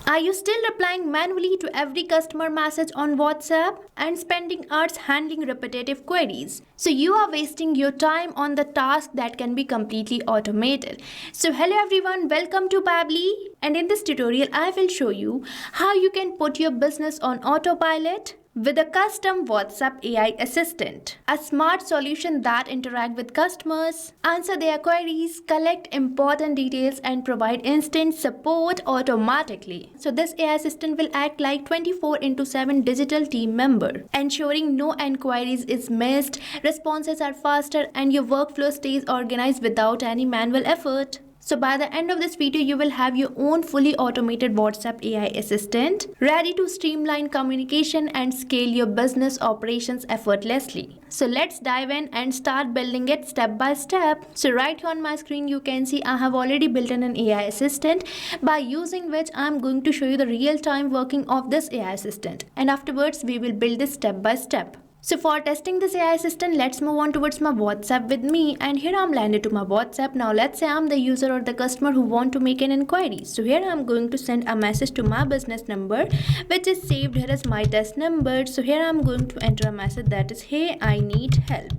Are you still replying manually to every customer message on WhatsApp and spending hours handling repetitive queries? So you are wasting your time on the task that can be completely automated. So hello everyone, welcome to Pabbly, and in this tutorial I will show you how you can put your business on autopilot with a custom WhatsApp AI assistant, a smart solution that interacts with customers, answer their queries, collect important details, and provide instant support automatically. So this AI assistant will act like 24/7 digital team member, ensuring no enquiries is missed, responses are faster, and your workflow stays organized without any manual effort. So by the end of this video, you will have your own fully automated WhatsApp AI assistant ready to streamline communication and scale your business operations effortlessly. So let's dive in and start building it step by step. So right here on my screen, you can see I have already built in an AI assistant by using which I'm going to show you the real-time working of this AI assistant. And afterwards, we will build this step by step. So for testing this AI assistant, let's move on towards my WhatsApp with me, and here I'm landed to my WhatsApp. Now let's say I'm the user or the customer who want to make an inquiry. So here I'm going to send a message to my business number, which is saved here as my test number. So here I'm going to enter a message that is, hey, I need help.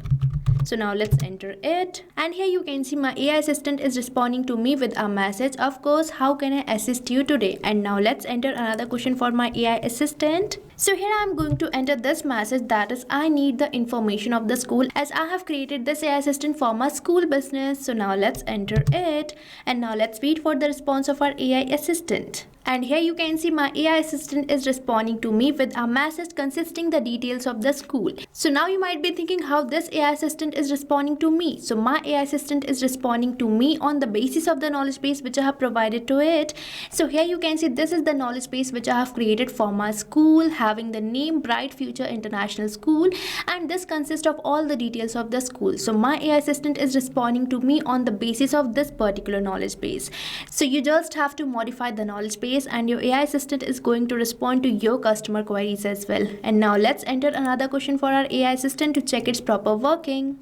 So now let's enter it, and here you can see my AI assistant is responding to me with a message, of course, how can I assist you today? And now let's enter another question for my AI assistant. So here I'm going to enter this message that is, I need the information of the school, as I have created this AI assistant for my school business. So now let's enter it, and now let's wait for the response of our AI assistant. And here you can see my AI assistant is responding to me with a message consisting the details of the school. So now you might be thinking how this AI assistant is responding to me. So my AI assistant is responding to me on the basis of the knowledge base which I have provided to it. So here you can see this is the knowledge base which I have created for my school, having the name Bright Future International School, and this consists of all the details of the school. So my AI assistant is responding to me on the basis of this particular knowledge base. So you just have to modify the knowledge base, and your AI assistant is going to respond to your customer queries as well. And now let's enter another question for our AI assistant to check its proper working.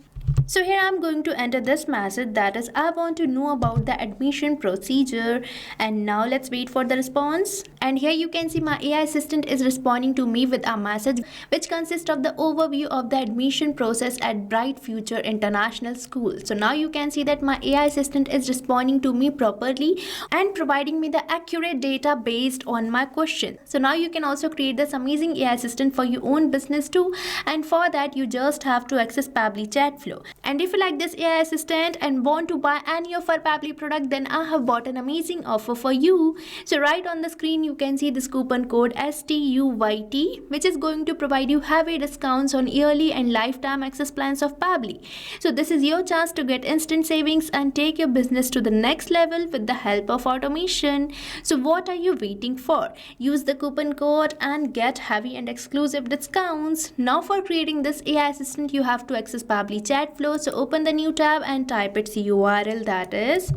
So here I'm going to enter this message that is, I want to know about the admission procedure, and now let's wait for the response. And here you can see my AI assistant is responding to me with a message which consists of the overview of the admission process at Bright Future International School. So now you can see that my AI assistant is responding to me properly and providing me the accurate data based on my question. So now you can also create this amazing AI assistant for your own business too, and for that you just have to access Pabbly chat flow. And if you like this AI assistant and want to buy any of our Pabbly product, then I have bought an amazing offer for you. So right on the screen you can see this coupon code STUYT, which is going to provide you heavy discounts on yearly and lifetime access plans of Pabbly. So this is your chance to get instant savings and take your business to the next level with the help of automation. So what are you waiting for? Use the coupon code and get heavy and exclusive discounts. Now for creating this AI assistant, you have to access Pabbly chat flow. So open the new tab and type its URL, that is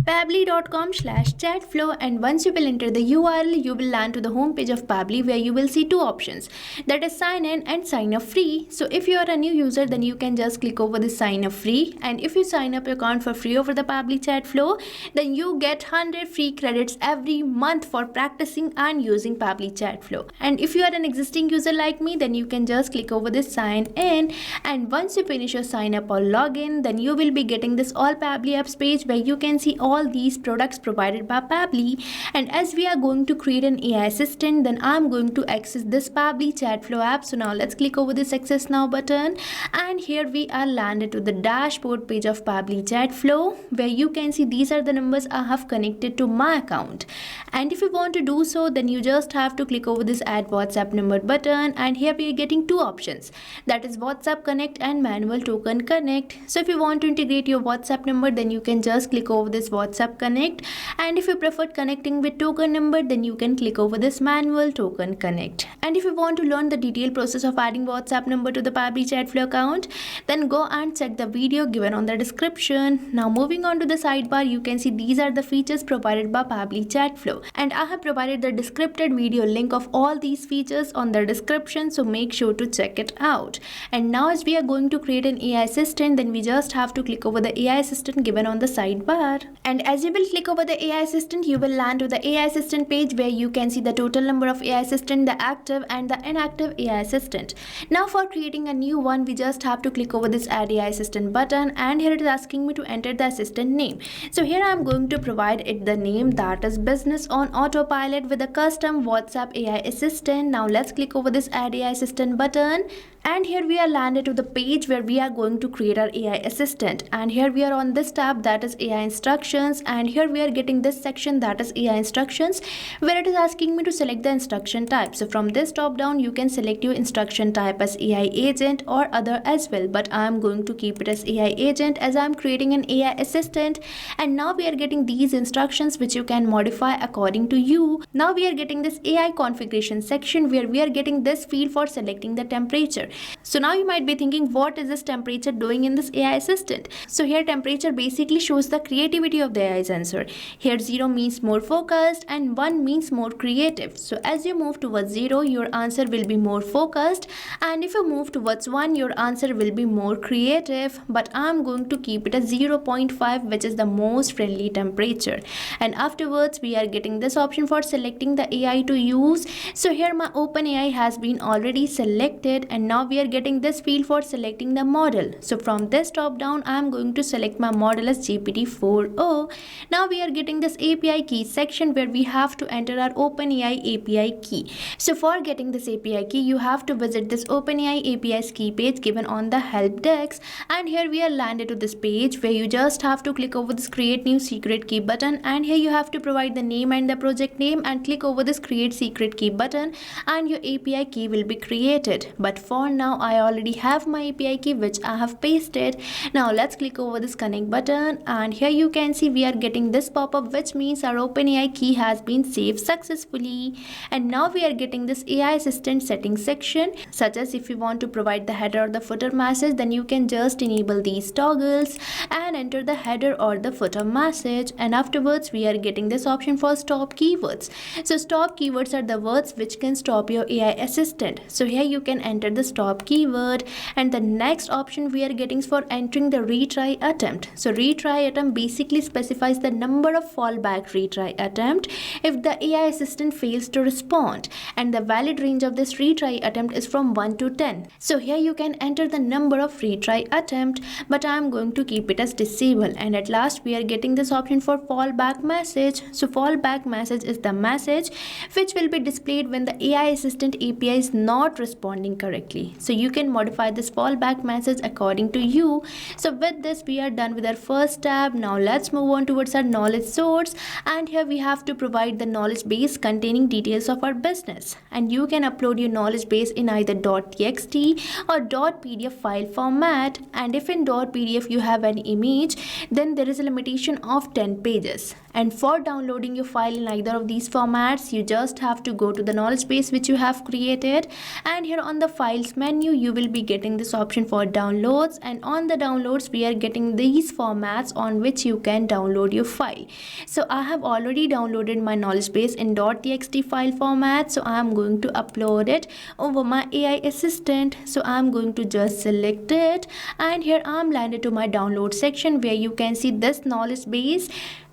pabbly.com/chatflow, and once you will enter the URL, you will land to the home page of Pabbly, where you will see two options, that is sign in and sign up free. So if you are a new user, then you can just click over the sign up free, and if you sign up your account for free over the Pabbly chat flow, then you get 100 free credits every month for practicing and using Pabbly chat flow. And if you are an existing user like me, then you can just click over this sign in, and once you finish your sign up or login, then you will be getting this all Pabbly apps page where you can see all these products provided by Pabbly. And as we are going to create an AI assistant, then I'm going to access this Pabbly chat flow app. So now let's click over this access now button, and here we are landed to the dashboard page of Pabbly chat flow, where you can see these are the numbers I have connected to my account. And if you want to do so, then you just have to click over this add WhatsApp number button, and here we are getting two options, that is WhatsApp Connect and Manual Token Connect. So if you want to integrate your WhatsApp number, then you can just click over this WhatsApp Connect, and if you prefer connecting with token number, then you can click over this Manual Token Connect. And if you want to learn the detailed process of adding WhatsApp number to the Pabbly chat flow account, then go and check the video given on the description. Now moving on to the sidebar, you can see these are the features provided by Pabbly chat flow, and I have provided the descripted video link of all these features on the description, so make sure to check it out. And now as we are going to create an AI assistant, then we just have to click over the AI assistant given on the sidebar. And as you will click over the AI assistant, you will land to the AI assistant page where you can see the total number of AI assistant, the active and the inactive AI assistant. Now for creating a new one, we just have to click over this add AI assistant button, and here it is asking me to enter the assistant name. So here I am going to provide it the name that is business on autopilot with a custom WhatsApp AI assistant. Now let's click over this add AI assistant button. And here we are landed to the page where we are going to create our AI assistant, and here we are on this tab that is AI instructions, and here we are getting this section that is AI instructions, where it is asking me to select the instruction type. So from this top down you can select your instruction type as AI agent or other as well, but I am going to keep it as AI agent as I am creating an AI assistant. And now we are getting these instructions which you can modify according to you. Now we are getting this AI configuration section where we are getting this field for selecting the temperature. So now you might be thinking, what is this temperature doing in this AI assistant? So here temperature basically shows the creativity of the AI's answer. Here 0 means more focused and 1 means more creative. So as you move towards 0, your answer will be more focused, and if you move towards 1, your answer will be more creative. But I'm going to keep it as 0.5, which is the most friendly temperature. And afterwards we are getting this option for selecting the AI to use. So here my OpenAI has been already selected, and now we are getting this field for selecting the model. So from this top down I am going to select my model as GPT-4o. Now we are getting this API key section where we have to enter our OpenAI API key. So for getting this API key, you have to visit this OpenAI API's key page given on the help desk, and here we are landed to this page where you just have to click over this create new secret key button, and here you have to provide the name and the project name and click over this create secret key button, and your API key will be created. But for now I already have my API key which I have pasted. Now let's click over this connect button, and here you can see we are getting this pop-up which means our OpenAI key has been saved successfully. And now we are getting this AI assistant settings section, such as if you want to provide the header or the footer message, then you can just enable these toggles and enter the header or the footer message. And afterwards we are getting this option for stop keywords. So stop keywords are the words which can stop your AI assistant. So here you can enter the stop keyword, and the next option we are getting is for entering the retry attempt. So retry attempt basically specifies the number of fallback retry attempt if the AI assistant fails to respond, and the valid range of this retry attempt is from 1 to 10. So here you can enter the number of retry attempt, but I am going to keep it as disable. And at last we are getting this option for fallback message. So fallback message is the message which will be displayed when the AI assistant API is not responding correctly. So you can modify this fallback message according to you. So with this we are done with our first tab. Now let's move on towards our knowledge source, and here we have to provide the knowledge base containing details of our business, and you can upload your knowledge base in either .txt or .pdf file format. And if in .pdf you have an image, then there is a limitation of 10 pages. And for downloading your file in either of these formats, you just have to go to the knowledge base which you have created, and here on the files menu you will be getting this option for downloads, and on the downloads we are getting these formats on which you can download your file. So I have already downloaded my knowledge base in .txt file format, so I am going to upload it over my AI assistant. So I am going to just select it, and here I am landed to my download section where you can see this knowledge base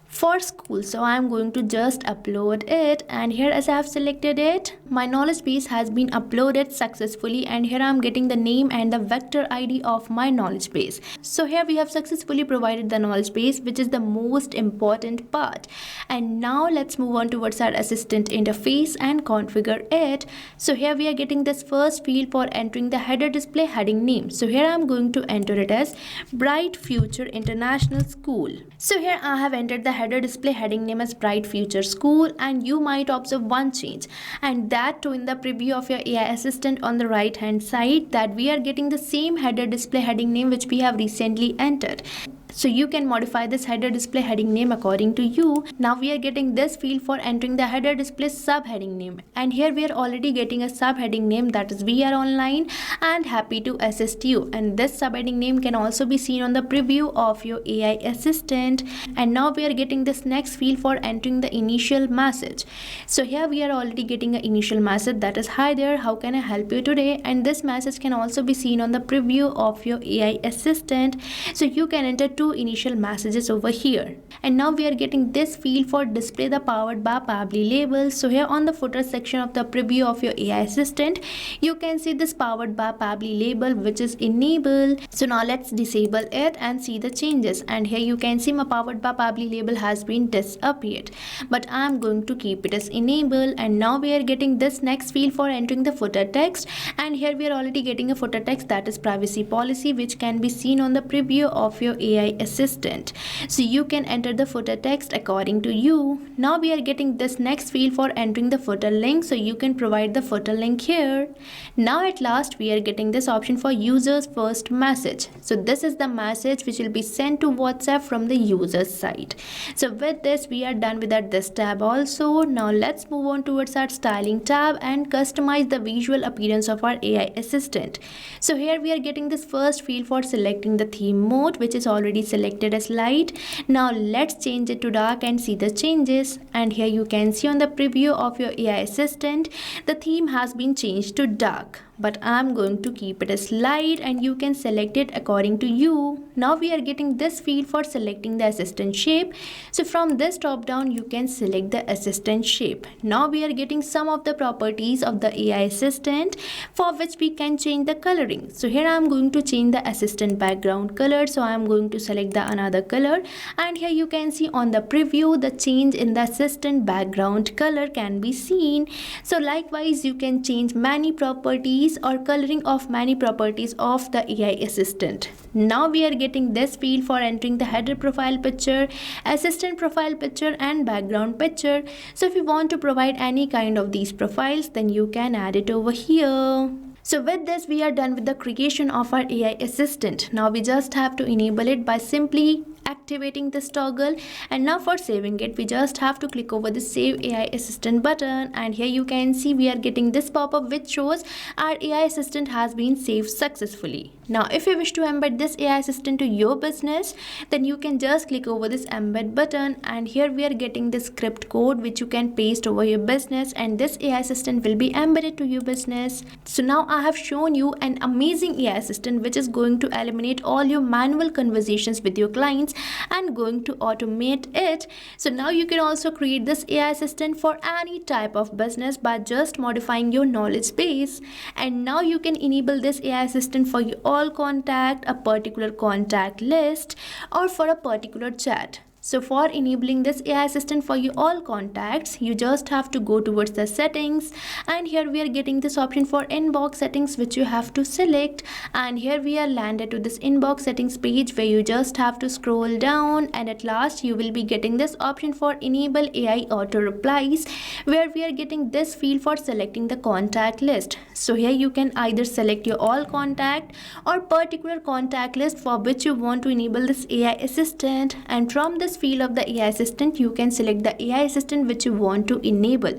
for school. So I am going to just upload it, and here as I have selected it, my knowledge base has been uploaded successfully, and here I am getting the name and the vector ID of my knowledge base. So here we have successfully provided the knowledge base, which is the most important part. And now let's move on towards our assistant interface and configure it. So here we are getting this first field for entering the header display heading name. So here I am going to enter it as Bright Future International School. So here I have entered the header display heading name as Bright Future School, and you might observe one change, and that too in the preview of your AI assistant on the right hand side, that we are getting the same header display heading name which we have recently entered. So you can modify this header display heading name according to you. Now we are getting this field for entering the header display subheading name, and here we are already getting a subheading name, that is we are online and happy to assist you, and this subheading name can also be seen on the preview of your AI assistant. And now we are getting this next field for entering the initial message. So here we are already getting an initial message, that is hi there, how can I help you today, and this message can also be seen on the preview of your AI assistant. So you can enter two two initial messages over here. And now we are getting this field for display the powered by Pabbly label. So here on the footer section of the preview of your AI assistant, you can see this powered by Pabbly label which is enabled. So now let's disable it and see the changes. And here you can see my powered by Pabbly label has been disappeared, but I'm going to keep it as enable. And now we are getting this next field for entering the footer text, and here we are already getting a footer text that is privacy policy, which can be seen on the preview of your AI assistant. So you can enter the footer text according to you. Now we are getting this next field for entering the footer link, so you can provide the footer link here. Now at last we are getting this option for users first message. So this is the message which will be sent to WhatsApp from the user's side. So with this we are done with this tab also. Now let's move on towards our styling tab and customize the visual appearance of our AI assistant. So here we are getting this first field for selecting the theme mode, which is already selected as light. Now let's change it to dark and see the changes. And here you can see on the preview of your AI assistant, the theme has been changed to dark, but I'm going to keep it as light and you can select it according to you. Now we are getting this field for selecting the assistant shape. So from this drop down you can select the assistant shape. Now we are getting some of the properties of the AI assistant for which we can change the coloring. So here I'm going to change the assistant background color. So I'm going to select the another color, and here you can see on the preview the change in the assistant background color can be seen. So likewise you can change many properties or coloring of many properties of the AI assistant. Now we are getting this field for entering the header profile picture, assistant profile picture and background picture. So if you want to provide any kind of these profiles, then you can add it over here. So with this we are done with the creation of our AI assistant. Now we just have to enable it by simply activating this toggle, and now for saving it we just have to click over the save AI assistant button, and here you can see we are getting this pop-up which shows our AI assistant has been saved successfully. Now if you wish to embed this AI assistant to your business, then you can just click over this embed button, and here we are getting this script code which you can paste over your business, and this AI assistant will be embedded to your business. So now I have shown you an amazing AI assistant which is going to eliminate all your manual conversations with your clients and going to automate it. So now you can also create this AI assistant for any type of business by just modifying your knowledge base. And now you can enable this AI assistant for your all contact, a particular contact list, or for a particular chat. So for enabling this AI assistant for your all contacts, you just have to go towards the settings, and here we are getting this option for inbox settings which you have to select, and here we are landed to this inbox settings page where you just have to scroll down, and at last you will be getting this option for enable AI auto replies, where we are getting this field for selecting the contact list. So here you can either select your all contact or particular contact list for which you want to enable this AI assistant, and from this field of the AI assistant you can select the AI assistant which you want to enable.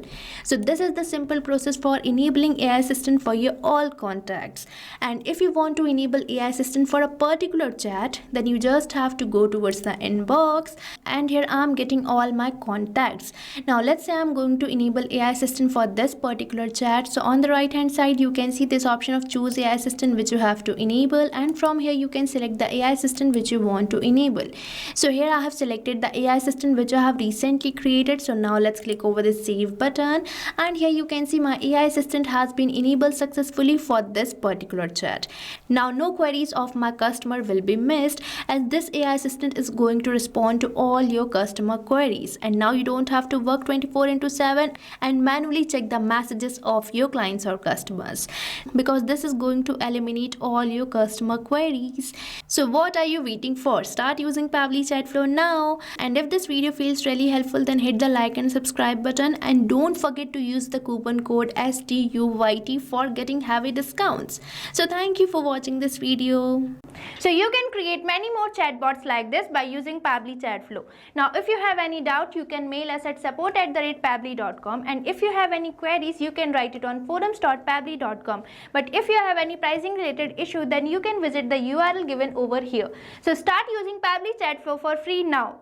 So this is the simple process for enabling AI assistant for your all contacts. And if you want to enable AI assistant for a particular chat, then you just have to go towards the inbox, and here I'm getting all my contacts. Now let's say I'm going to enable AI assistant for this particular chat. So on the right hand side you can see this option of choose AI assistant which you have to enable, and from here you can select the AI assistant which you want to enable. So here I have selected the AI assistant which I have recently created. So now let's click over the save button, and here you can see my AI assistant has been enabled successfully for this particular chat. Now no queries of my customer will be missed, as this AI assistant is going to respond to all your customer queries, and now you don't have to work 24/7 and manually check the messages of your clients or customers, because this is going to eliminate all your customer queries. So what are you waiting for? Start using Pabbly Chatflow now. And if this video feels really helpful, then hit the like and subscribe button, and don't forget to use the coupon code STUYT for getting heavy discounts. So thank you for watching this video. So you can create many more chatbots like this by using Pabbly Chatflow. Now if you have any doubt, you can mail us at support@pabbly.com, and if you have any queries you can write it on forums.pabbly.com. But if you have any pricing related issue, then you can visit the URL given over here. So start using Pabbly Chatflow for free now.